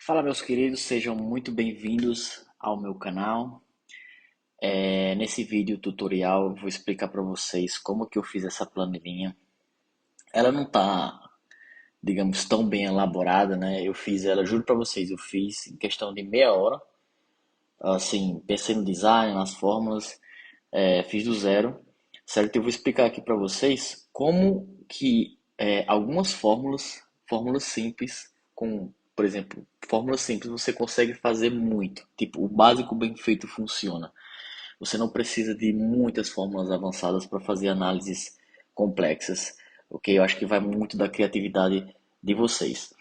Fala, meus queridos, sejam muito bem-vindos ao meu canal. Nesse vídeo tutorial eu vou explicar para vocês como que eu fiz essa planilhinha. Ela não tá, digamos, tão bem elaborada, né? Eu fiz ela, juro para vocês, eu fiz em questão de meia hora. Assim, pensei no design, nas fórmulas, fiz do zero, certo? Eu vou explicar aqui para vocês como que algumas fórmulas simples, com, por exemplo, fórmulas simples você consegue fazer muito. Tipo, o básico bem feito funciona. Você não precisa de muitas fórmulas avançadas para fazer análises complexas, ok? Eu acho que vai muito da criatividade de vocês.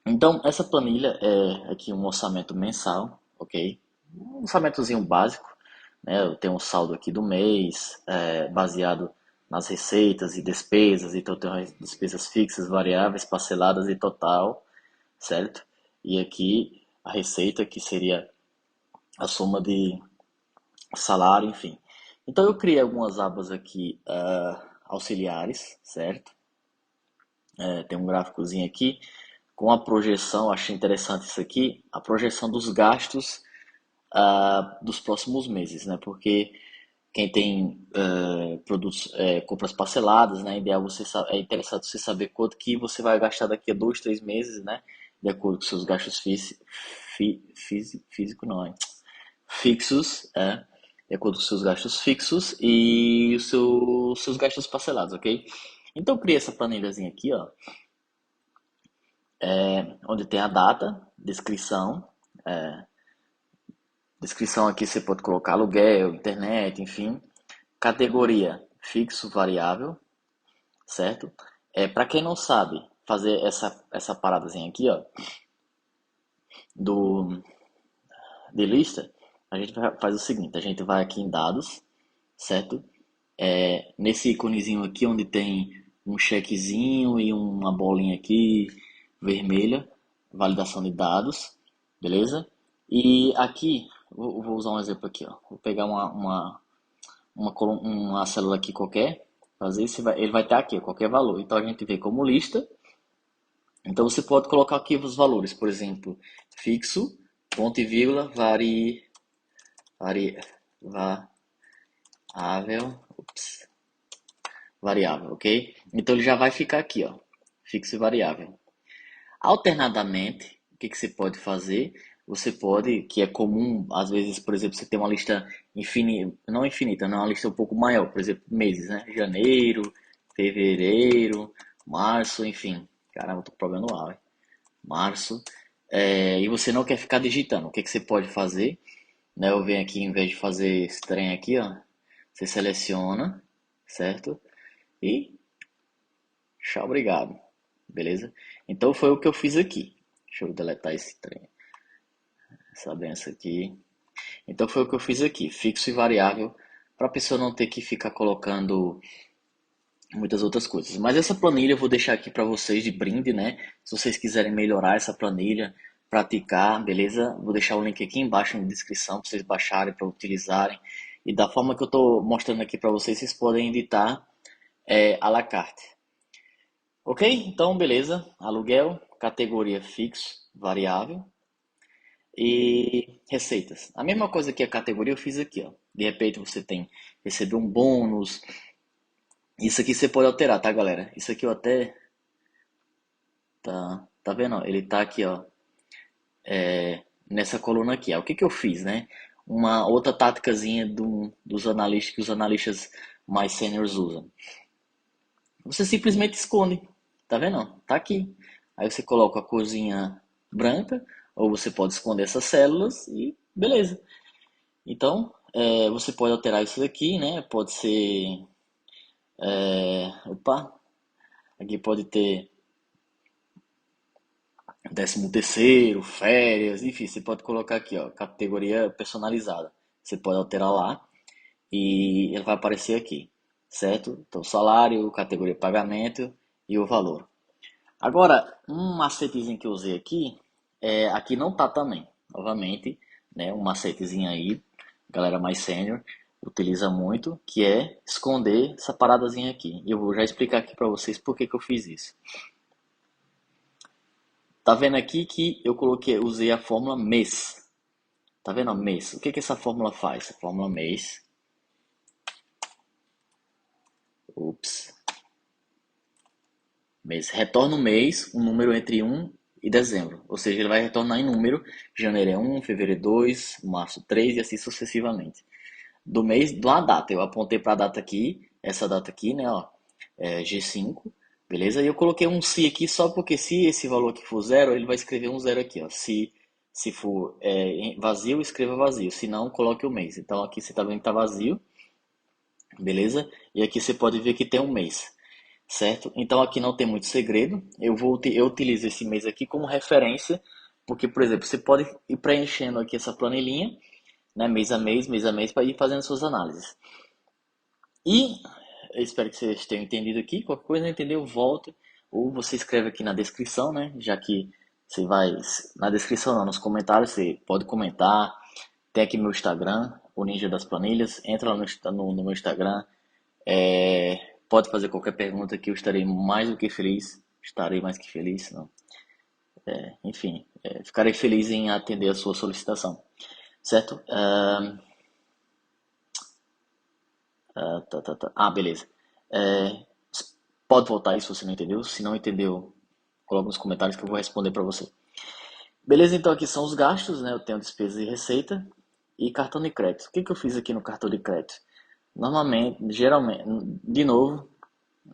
Então, essa planilha é aqui um orçamento mensal, ok? Um orçamentozinho básico, né? Eu tenho um saldo aqui do mês, baseado nas receitas e despesas, então eu tenho as despesas fixas, variáveis, parceladas e total, certo? E aqui a receita, que seria a soma de salário, enfim. Então eu criei algumas abas aqui auxiliares, certo? Tem um gráficozinho aqui com a projeção, achei interessante isso aqui, a projeção dos gastos dos próximos meses, né? Porque quem tem produtos, compras parceladas, né? Ideal é interessante você saber quanto que você vai gastar daqui a 2, 3 meses, né? De acordo com seus gastos físico não, é? Fixos, de acordo com seus gastos fixos e seus gastos parcelados, ok? Então eu criei essa planilhazinha aqui, ó, onde tem a data, descrição aqui você pode colocar aluguel, internet, enfim, categoria fixo, variável, certo? Para quem não sabe fazer essa paradazinha aqui, ó, do de lista, a gente faz o seguinte, a gente vai aqui em dados, certo? Nesse íconezinho aqui onde tem um checkzinho e uma bolinha aqui vermelha, validação de dados, beleza? E aqui, vou usar um exemplo aqui, ó. Vou pegar uma célula aqui qualquer, fazer ele vai ter aqui qualquer valor. Então a gente vê como lista. Então você pode colocar aqui os valores, por exemplo, fixo, ponto e vírgula, vari, variável, variável, ok? Então ele já vai ficar aqui, ó, fixo e variável. Alternadamente, o que que você pode fazer? Você pode, que é comum, às vezes, por exemplo, você tem uma lista infinita, não infinita, não, uma lista um pouco maior, por exemplo, meses, né? Janeiro, fevereiro, março, enfim. Caramba, tô com problema no ar, hein? Março. E você não quer ficar digitando. O que que você pode fazer? Né, eu venho aqui, em vez de fazer esse trem aqui, ó, você seleciona, certo? E tchau, obrigado. Beleza? Então foi o que eu fiz aqui. Deixa eu deletar esse trem, essa benção aqui. Então foi o que eu fiz aqui, fixo e variável, para a pessoa não ter que ficar colocando muitas outras coisas. Mas essa planilha eu vou deixar aqui para vocês de brinde, né? Se vocês quiserem melhorar essa planilha, praticar, beleza? Vou deixar o link aqui embaixo na descrição para vocês baixarem, para utilizarem. E da forma que eu estou mostrando aqui para vocês, vocês podem editar à la carte. Ok? Então, beleza. Aluguel, categoria fixo, variável e receitas. A mesma coisa que a categoria eu fiz aqui, ó. De repente você tem receber um bônus. Isso aqui você pode alterar, tá, galera? Isso aqui eu até tá vendo? Ó? Ele tá aqui, ó, nessa coluna aqui. Ó. O que que eu fiz, né? Uma outra táticazinha dos analistas que os analistas mais seniors usam. Você simplesmente esconde, tá vendo? Ó? Tá aqui. Aí você coloca a corzinha branca, ou você pode esconder essas células e beleza. Então, você pode alterar isso daqui, né? Pode ser, opa, aqui pode ter 13º, férias, enfim, você pode colocar aqui, ó, categoria personalizada. Você pode alterar lá e ele vai aparecer aqui, certo? Então, salário, categoria pagamento e o valor. Agora, um macetezinho que eu usei aqui, aqui não tá também, novamente, né? Um macetezinho aí, galera mais sênior utiliza muito, que é esconder essa paradazinha aqui. E eu vou já explicar aqui para vocês por que que eu fiz isso. Tá vendo aqui que eu coloquei, usei a fórmula mês. Tá vendo? Mês. O que que essa fórmula faz? A fórmula mês. Ups. Mês. Retorna o mês, um número entre um e dezembro. Ou seja, ele vai retornar em número. Janeiro é 1, fevereiro é 2, março 3 e assim sucessivamente. Do mês, de uma data. Eu apontei para a data aqui, essa data aqui, né, ó, G5, beleza? E eu coloquei um se aqui só porque se esse valor aqui for zero, ele vai escrever um zero aqui, ó. Se for vazio, escreva vazio. Se não, coloque o mês. Então aqui você tá vendo que tá vazio, beleza? E aqui você pode ver que tem um mês, certo? Então aqui não tem muito segredo. Eu utilizo esse mês aqui como referência, porque, por exemplo, você pode ir preenchendo aqui essa planilhinha, né, mês a mês, para ir fazendo suas análises. E eu espero que vocês tenham entendido aqui. Qualquer coisa não entendeu, volta. Ou você escreve aqui na descrição, né? Já que você vai. Na descrição, não, nos comentários, você pode comentar. Tem aqui meu Instagram, o Ninja das Planilhas. Entra lá no meu Instagram. Pode fazer qualquer pergunta que eu estarei mais do que feliz. Estarei mais que feliz, não. Enfim, ficarei feliz em atender a sua solicitação. Certo? Beleza. É, pode voltar aí se você não entendeu. Se não entendeu, coloca nos comentários que eu vou responder para você. Beleza, então aqui são os gastos, né? Eu tenho despesa e receita e cartão de crédito. O que que eu fiz aqui no cartão de crédito? Normalmente, geralmente, de novo,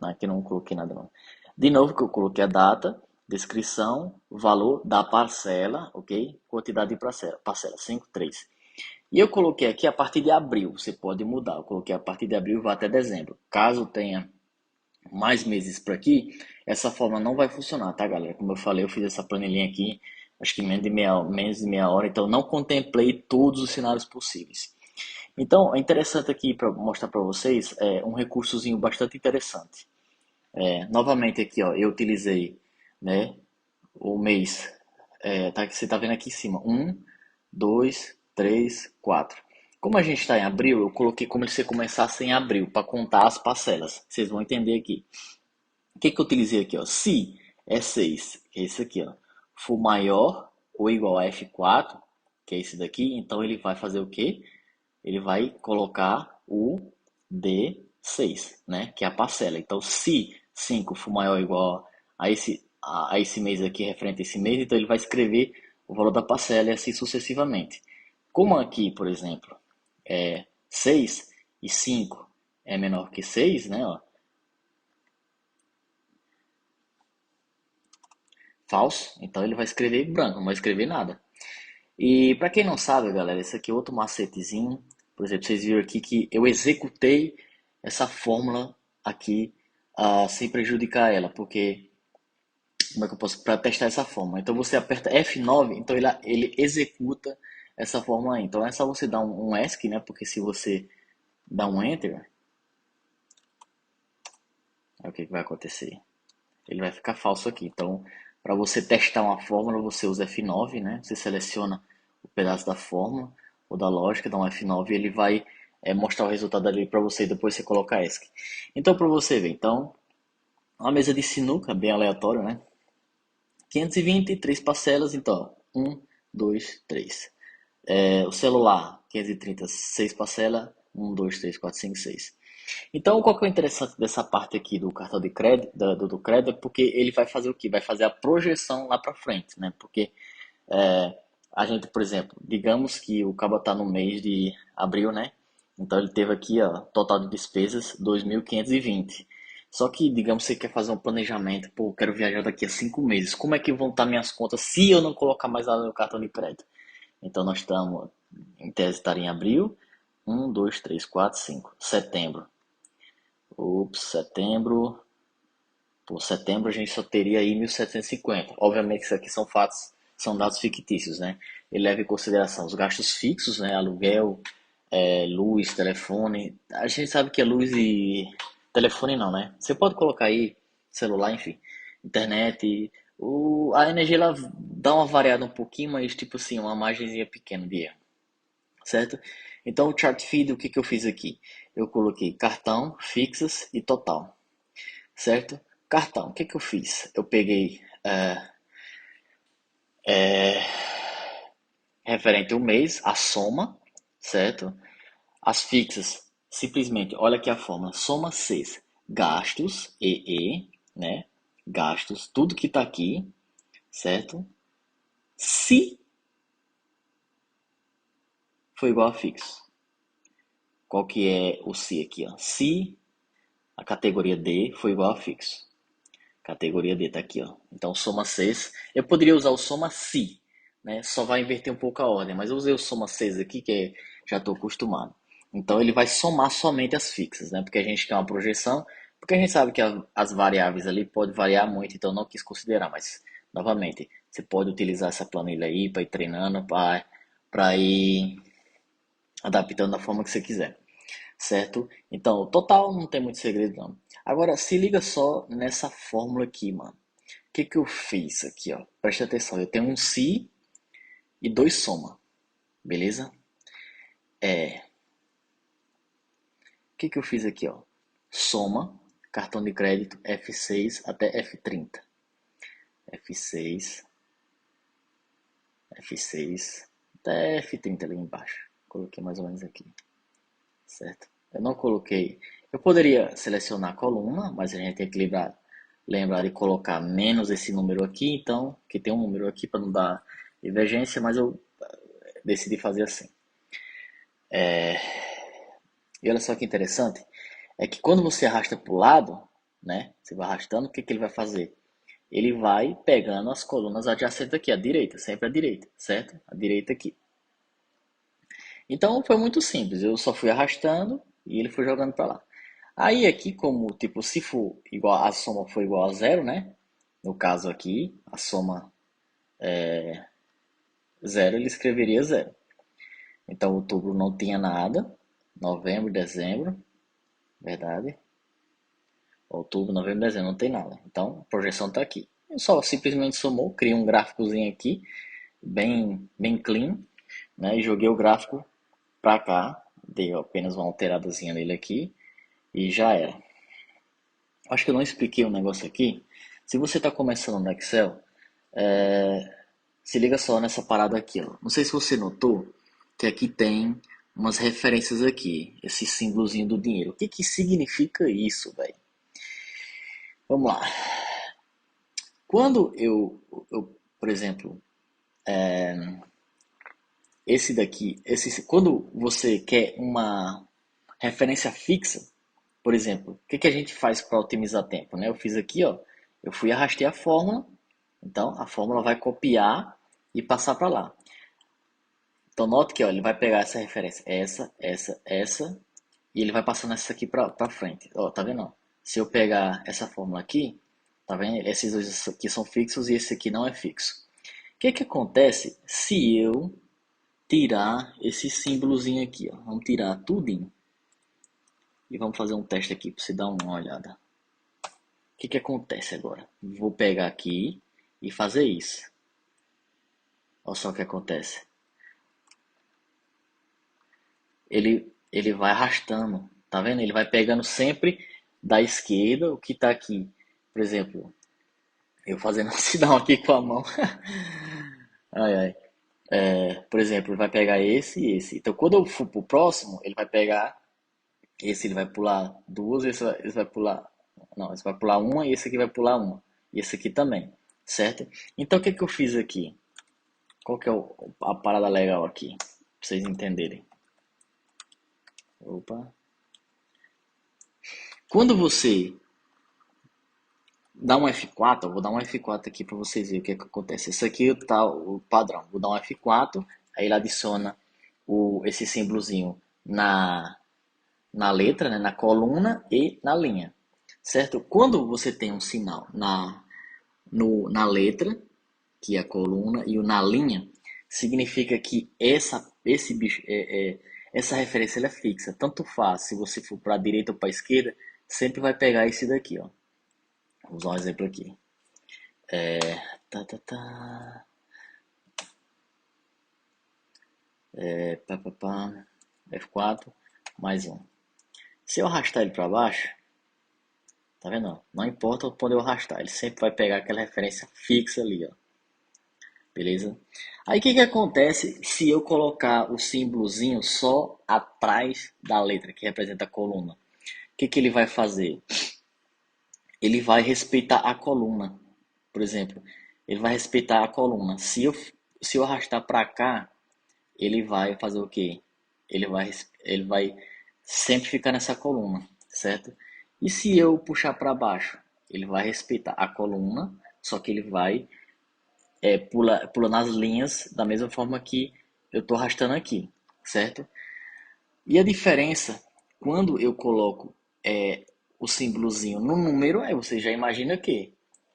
aqui não coloquei nada não. De novo que eu coloquei a data, descrição, valor da parcela, ok? Quantidade de parcela 5,3. E eu coloquei aqui a partir de abril, você pode mudar. Eu coloquei a partir de abril e vai até dezembro. Caso tenha mais meses por aqui, essa forma não vai funcionar, tá, galera? Como eu falei, eu fiz essa planilhinha aqui, acho que menos de meia hora, então não contemplei todos os cenários possíveis. Então, é interessante aqui para mostrar para vocês um recursozinho bastante interessante. Novamente aqui, ó, eu utilizei, né, o mês, você está vendo aqui em cima, 1, 2, 3, 4. Como a gente está em abril, eu coloquei como se começasse em abril, para contar as parcelas. Vocês vão entender aqui. O que que eu utilizei aqui, ó? Se é 6, que é esse aqui, ó, for maior ou igual a F4, que é esse daqui, então ele vai fazer o quê? Ele vai colocar o D6, né? Que é a parcela. Então, se 5 for maior ou igual a esse mês aqui, referente a esse mês, então ele vai escrever o valor da parcela e assim sucessivamente. Como aqui, por exemplo, é 6 e 5 é menor que 6, né? Ó, falso, então ele vai escrever branco, não vai escrever nada. E para quem não sabe, galera, esse aqui é outro macetezinho. Por exemplo, vocês viram aqui que eu executei essa fórmula aqui sem prejudicar ela, porque como é que eu posso para testar essa fórmula? Então você aperta F9, então ele executa essa fórmula aí. Então é só você dar um ESC, né? Porque se você dá um Enter, é o que vai acontecer? Ele vai ficar falso aqui. Então, para você testar uma fórmula, você usa F9, né? Você seleciona o pedaço da fórmula ou da lógica, dá um F9 e ele vai mostrar o resultado ali para você e depois você coloca ESC. Então, para você ver, então, uma mesa de sinuca, bem aleatório, né? 523 parcelas, então, 1, 2, 3. O celular, 530, 6 parcelas, 1, 2, 3, 4, 5, 6. Então, qual que é o interessante dessa parte aqui do cartão de crédito, do crédito, é porque ele vai fazer o quê? Vai fazer a projeção lá para frente, né? Porque a gente, por exemplo, digamos que o cabo está no mês de abril, né? Então ele teve aqui, ó, total de despesas 2.520. Só que, digamos, você quer fazer um planejamento, pô, eu quero viajar daqui a 5 meses. Como é que vão estar minhas contas se eu não colocar mais nada no cartão de crédito? Então nós estamos, em tese, estar em abril, 1, 2, 3, 4, 5, setembro. Ups, setembro. Por setembro a gente só teria aí 1.750. Obviamente isso aqui são fatos, são dados fictícios, né? Ele leva em consideração os gastos fixos, né? Aluguel, luz, telefone. A gente sabe que é luz e telefone não, né? Você pode colocar aí celular, enfim, internet. A energia ela dá uma variada um pouquinho, mas tipo assim, uma margenzinha pequena de erro, certo? Então o chart feed, o que que eu fiz aqui? Eu coloquei cartão, fixas e total, certo? Cartão, o que que eu fiz? Eu peguei Referente ao mês, a soma, certo? As fixas, simplesmente, olha aqui a fórmula, soma Cs, gastos, né? Gastos, tudo que está aqui, certo? Se for igual a fixo. Qual que é o se aqui, ó? Se a categoria D for igual a fixo. Categoria D tá aqui, ó. Então, soma Cs. Eu poderia usar o soma se, né? Só vai inverter um pouco a ordem, mas eu usei o soma Cs aqui, já estou acostumado. Então, ele vai somar somente as fixas, né? Porque a gente quer uma projeção, porque a gente sabe que as variáveis ali podem variar muito, então não quis considerar, mas, novamente, você pode utilizar essa planilha aí para ir treinando, para ir adaptando da forma que você quiser, certo? Então, o total não tem muito segredo não. Agora, se liga só nessa fórmula aqui, mano. O que que eu fiz aqui, ó? Presta atenção, eu tenho um si e dois soma, beleza? O que que eu fiz aqui, ó? Soma, cartão de crédito F6 até F30. F6, F6 até F30 ali embaixo. Coloquei mais ou menos aqui, certo? Eu não coloquei. Eu poderia selecionar a coluna, mas a gente tem que lembrar de colocar menos esse número aqui, então, que tem um número aqui para não dar divergência, mas eu decidi fazer assim. E olha só que interessante, é que quando você arrasta para o lado, né, você vai arrastando, o que que ele vai fazer? Ele vai pegando as colunas adjacentes aqui, à direita, sempre à direita, certo? À direita aqui. Então foi muito simples, eu só fui arrastando e ele foi jogando para lá. Aí aqui, como tipo, se for igual, a soma for igual a zero, né? No caso aqui, a soma zero, ele escreveria zero. Então outubro não tinha nada, novembro, dezembro, verdade? Outubro, novembro, dezembro, não tem nada. Então a projeção está aqui. Eu só simplesmente somou, criei um gráficozinho aqui, bem clean, né? E joguei o gráfico para cá, dei apenas uma alteradazinha nele aqui e já era. Acho que eu não expliquei um negócio aqui. Se você está começando no Excel, se liga só nessa parada aqui, ó. Não sei se você notou que aqui tem umas referências aqui, esse símbolozinho do dinheiro. O que que significa isso, velho? Vamos lá. Quando por exemplo, esse daqui, quando você quer uma referência fixa, por exemplo, o que que a gente faz para otimizar tempo, né? Eu fiz aqui, ó, eu fui arrastei a fórmula, então a fórmula vai copiar e passar para lá. Então note que ó, ele vai pegar essa referência, essa, e ele vai passando essa aqui para frente. Ó, tá vendo? Se eu pegar essa fórmula aqui, tá vendo? Esses dois aqui são fixos e esse aqui não é fixo. O que que acontece se eu tirar esse símbolozinho aqui, ó? Vamos tirar tudinho. E vamos fazer um teste aqui para você dar uma olhada. O que que acontece agora? Vou pegar aqui e fazer isso. Olha só o que acontece. Ele vai arrastando, tá vendo? Ele vai pegando sempre da esquerda o que tá aqui. Por exemplo, eu fazendo um sinal aqui com a mão. Ai, ai. Por exemplo, ele vai pegar esse e esse. Então, quando eu for pro próximo, ele vai pegar esse, ele vai pular duas, esse vai pular. Não, esse vai pular uma e esse aqui vai pular uma. E esse aqui também, certo? Então, o que que eu fiz aqui? Qual que é a parada legal aqui? Pra vocês entenderem. Opa. Quando você dá um F4, eu vou dar um F4 aqui para vocês verem o que é que acontece. Esse aqui tá o padrão. Vou dar um F4, aí ele adiciona esse símbolozinho na letra, né, na coluna e na linha, certo? Quando você tem um sinal na letra, que é a coluna, e o na linha, significa que essa referência ela é fixa. Tanto faz se você for para a direita ou para a esquerda, sempre vai pegar esse daqui, ó. Vou usar um exemplo aqui. Tá, tá, tá. Pá, pá, pá. F4, mais um. Se eu arrastar ele para baixo, tá vendo? Não importa onde eu arrastar, ele sempre vai pegar aquela referência fixa ali, ó. beleza? Aí o que que acontece se eu colocar o símbolozinho só atrás da letra que representa a coluna? O que que ele vai fazer? Ele vai respeitar a coluna. Por exemplo, ele vai respeitar a coluna. Se eu arrastar para cá, ele vai fazer o quê? Ele vai sempre ficar nessa coluna, certo? E se eu puxar para baixo, ele vai respeitar a coluna, só que ele vai pula nas linhas da mesma forma que eu estou arrastando aqui, certo? E a diferença, quando eu coloco o símbolozinho no número, aí você já imagina que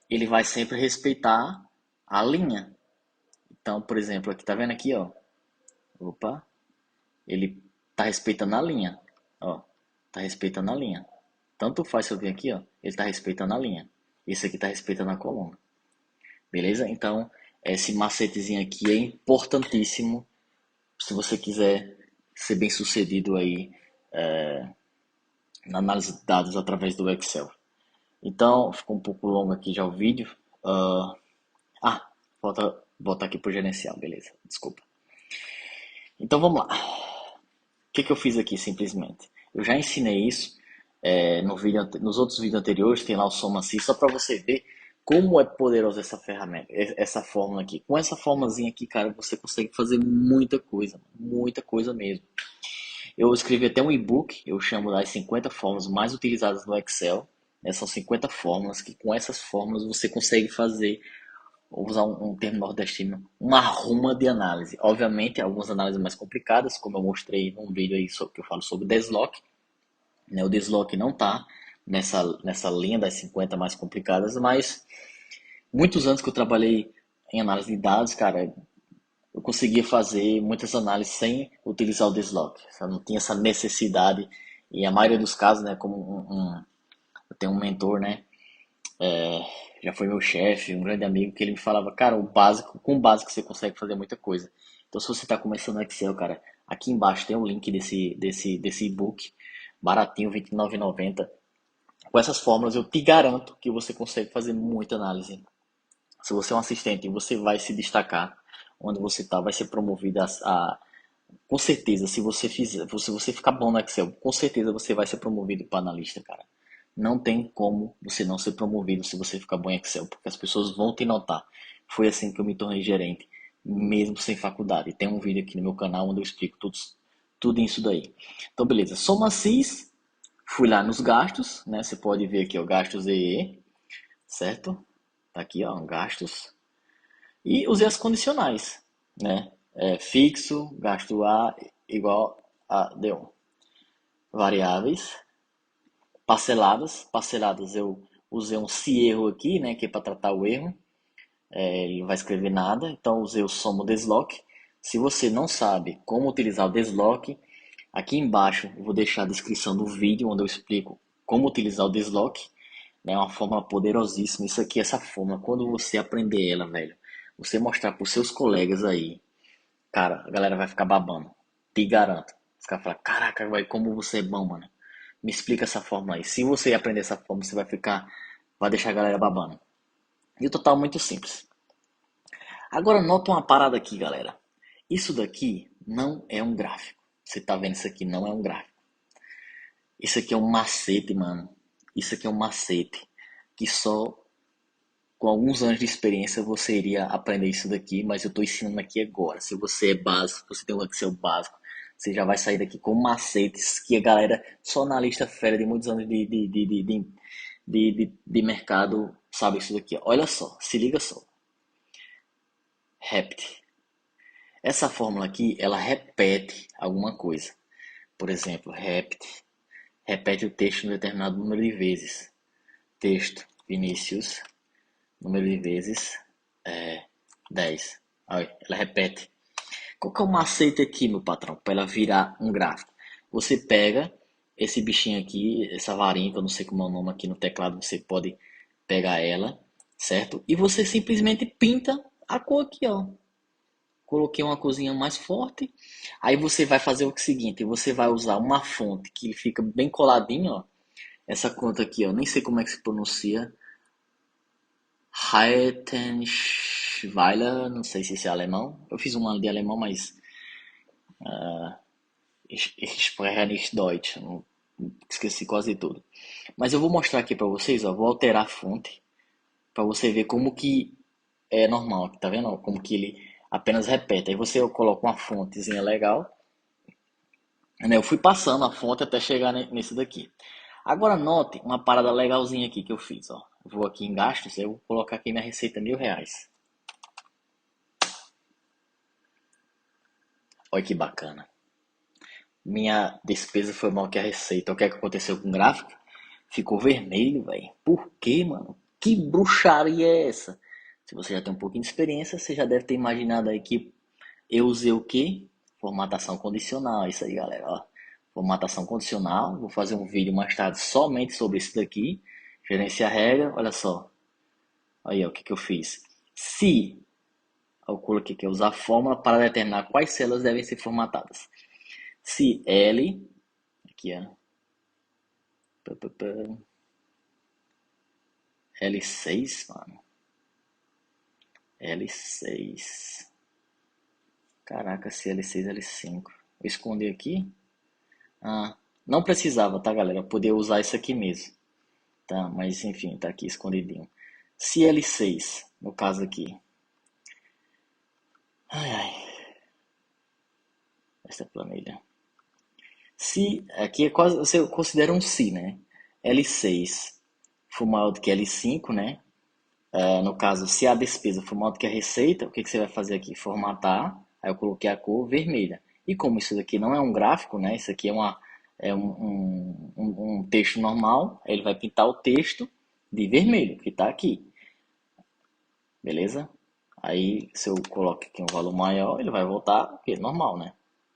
ele vai sempre respeitar a linha. Então, por exemplo, aqui tá vendo aqui, ó. Opa, ele tá respeitando a linha, ó. Tá respeitando a linha. Tanto faz se eu vir aqui, ó, ele tá respeitando a linha. Esse aqui tá respeitando a coluna. Beleza? Então, esse macetezinho aqui é importantíssimo se você quiser ser bem sucedido aí na análise de dados através do Excel. Então, ficou um pouco longo aqui já o vídeo. Ah, falta botar aqui pro gerencial, beleza, desculpa. Então vamos lá. O que que eu fiz aqui simplesmente? Eu já ensinei isso nos outros vídeos anteriores, tem lá o Soma Si, só para você ver como é poderosa essa ferramenta, essa fórmula aqui. Com essa formulazinha aqui, cara, você consegue fazer muita coisa mesmo. Eu escrevi até um e-book, eu chamo das 50 fórmulas mais utilizadas no Excel. Né? São 50 fórmulas que com essas fórmulas você consegue fazer, vou usar um termo nordestino, uma ruma de análise. Obviamente, algumas análises mais complicadas, como eu mostrei num vídeo aí que eu falo sobre desloc. Né? O desloc não está nessa linha das 50 mais complicadas, mas muitos anos que eu trabalhei em análise de dados, cara, eu conseguia fazer muitas análises sem utilizar o desloc. Eu não tinha essa necessidade. E a maioria dos casos, né, como eu tenho um mentor, né, já foi meu chefe, um grande amigo, que ele me falava, cara, com o básico você consegue fazer muita coisa. Então, se você está começando no Excel, cara, aqui embaixo tem o link desse e-book, baratinho, R$ 29,90. Com essas fórmulas, eu te garanto que você consegue fazer muita análise. Se você é um assistente, você vai se destacar onde você está, vai ser promovido com certeza, se você ficar bom no Excel, com certeza você vai ser promovido para analista, cara. Não tem como você não ser promovido se você ficar bom em Excel, porque as pessoas vão te notar. Foi assim que eu me tornei gerente, mesmo sem faculdade. Tem um vídeo aqui no meu canal onde eu explico tudo isso daí. Então, beleza. Soma CIS, fui lá nos gastos, né? Você pode ver aqui, ó, gastos EE, certo? Tá aqui, ó, gastos. E usei as condicionais, né? Fixo, gasto A igual a D1. Variáveis, parceladas eu usei um se erro aqui, né? Que é para tratar o erro. Ele não vai escrever nada, então usei o soma desloc. Se você não sabe como utilizar o desloc, aqui embaixo eu vou deixar a descrição do vídeo onde eu explico como utilizar o desloc. É uma fórmula poderosíssima. Isso aqui, essa fórmula, quando você aprender ela, velho, você mostrar para os seus colegas aí, cara, a galera vai ficar babando. Te garanto. Os caras falam, caraca, vai, como você é bom, mano. Me explica essa fórmula aí. Se você aprender essa fórmula, você vai deixar a galera babando. E o total é muito simples. Agora nota uma parada aqui, galera. Isso daqui não é um gráfico. Você tá vendo isso aqui? Não é um gráfico. Isso aqui é um macete, mano. Isso aqui é um macete que só com alguns anos de experiência você iria aprender isso daqui, mas eu estou ensinando aqui agora. Se você é básico, você tem um Excel básico, você já vai sair daqui com macetes que a galera, só na lista fera de muitos anos de mercado, sabe isso daqui. Olha só, se liga só. Rept. Essa fórmula aqui, ela repete alguma coisa. Por exemplo, repete o texto em um determinado número de vezes. Texto, Vinícius, número de vezes 10. Olha, ela repete. Qual que é o macete aqui, meu patrão, para ela virar um gráfico? Você pega esse bichinho aqui, essa varinha, que eu não sei como é o nome aqui no teclado, você pode pegar ela, certo? E você simplesmente pinta a cor aqui, ó. Coloquei uma corzinha mais forte. Aí você vai fazer o seguinte, você vai usar uma fonte que fica bem coladinho, ó. Essa conta aqui, ó, nem sei como é que se pronuncia. Rietensch Weiler, não sei se isso é alemão. Eu fiz um ano de alemão, mas ich spreche nicht Deutsch. Esqueci quase tudo. Mas eu vou mostrar aqui para vocês, ó, vou alterar a fonte para você ver como que é normal, tá vendo? Ó, como que ele apenas repete. Aí você coloca uma fontezinha legal, né? Eu fui passando a fonte até chegar nesse daqui. Agora note uma parada legalzinha aqui que eu fiz, ó. Eu vou aqui em gastos, eu vou colocar aqui minha receita R$ 1.000. Olha que bacana. Minha despesa foi maior que a receita. O que é que aconteceu com o gráfico? Ficou vermelho, velho. Por quê, mano? Que bruxaria é essa? Se você já tem um pouquinho de experiência, você já deve ter imaginado aí que eu usei o quê? Formatação condicional. Isso aí, galera. Ó. Formatação condicional. Vou fazer um vídeo mais tarde somente sobre isso daqui. Gerenciar regra. Olha só. Aí, ó, o que que eu fiz? Se eu coloquei que usar a fórmula para determinar quais células devem ser formatadas. Se L, aqui ó, L6, mano, L6, caraca, se L6, L5, eu escondi aqui, não precisava, tá galera, poder usar isso aqui mesmo, tá, mas enfim, tá aqui escondidinho. Se L6, no caso aqui, ai, ai, essa planilha, se, aqui é quase, você considera um se, né, L6 for maior do que L5, né, no caso, se a despesa for maior do que a receita, o que que você vai fazer aqui? Formatar, aí eu coloquei a cor vermelha. E como isso daqui não é um gráfico, né? Isso aqui é um texto normal, ele vai pintar o texto de vermelho, que está aqui, beleza? Aí, se eu coloco aqui um valor maior, ele vai voltar, porque é normal, né?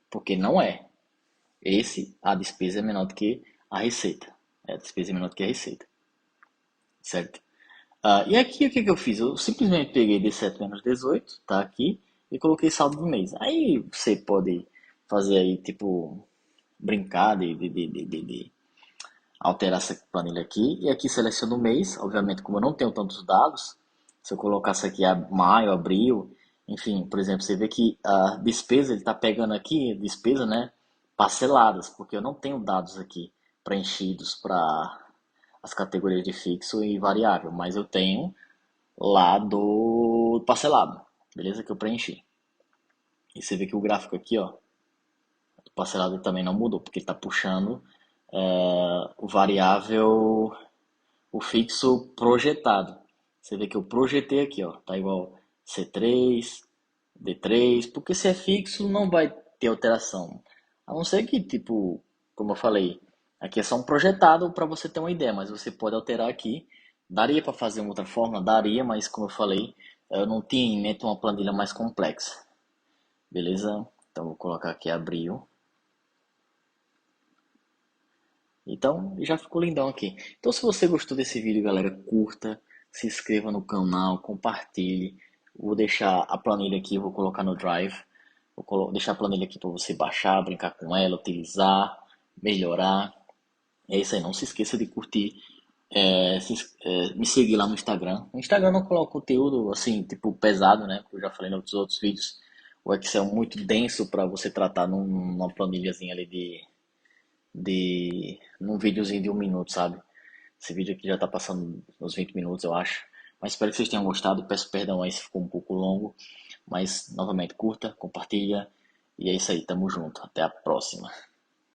Porque não é. A despesa é menor do que a receita. A despesa é menor do que a receita, certo? E aqui o que que eu fiz? Eu simplesmente peguei D7 menos 18, tá aqui, e coloquei saldo do mês. Aí você pode fazer aí, tipo, brincar de alterar essa planilha aqui. E aqui seleciono o mês, obviamente, como eu não tenho tantos dados, se eu colocasse aqui a maio, abril, enfim, por exemplo, você vê que a despesa, ele está pegando aqui, despesa, né, parceladas, porque eu não tenho dados aqui preenchidos para as categorias de fixo e variável, mas eu tenho lá do parcelado, beleza? Que eu preenchi. E você vê que o gráfico aqui, ó, do parcelado também não mudou, porque ele está puxando o variável, o fixo projetado. Você vê que eu projetei aqui, ó, tá igual C3, D3, porque se é fixo não vai ter alteração. A não ser que, tipo, como eu falei, aqui é só um projetado para você ter uma ideia, mas você pode alterar aqui. Daria para fazer uma outra forma? Daria, mas como eu falei, eu não tinha em mente uma planilha mais complexa. Beleza? Então vou colocar aqui abril. Então já ficou lindão aqui. Então se você gostou desse vídeo, galera, curta, se inscreva no canal, compartilhe. Vou deixar a planilha aqui, vou colocar no Drive. Deixar a planilha aqui para você baixar, brincar com ela, utilizar, melhorar. É isso aí, não se esqueça de curtir, me seguir lá no Instagram. No Instagram eu não coloco conteúdo assim, tipo pesado, né? Como eu já falei nos outros vídeos. O Excel é muito denso para você tratar numa planilhazinha ali num videozinho de 1 minuto, sabe? Esse vídeo aqui já tá passando uns 20 minutos, eu acho. Mas espero que vocês tenham gostado. Peço perdão aí se ficou um pouco longo. Mas, novamente, curta, compartilha. E é isso aí, tamo junto. Até a próxima.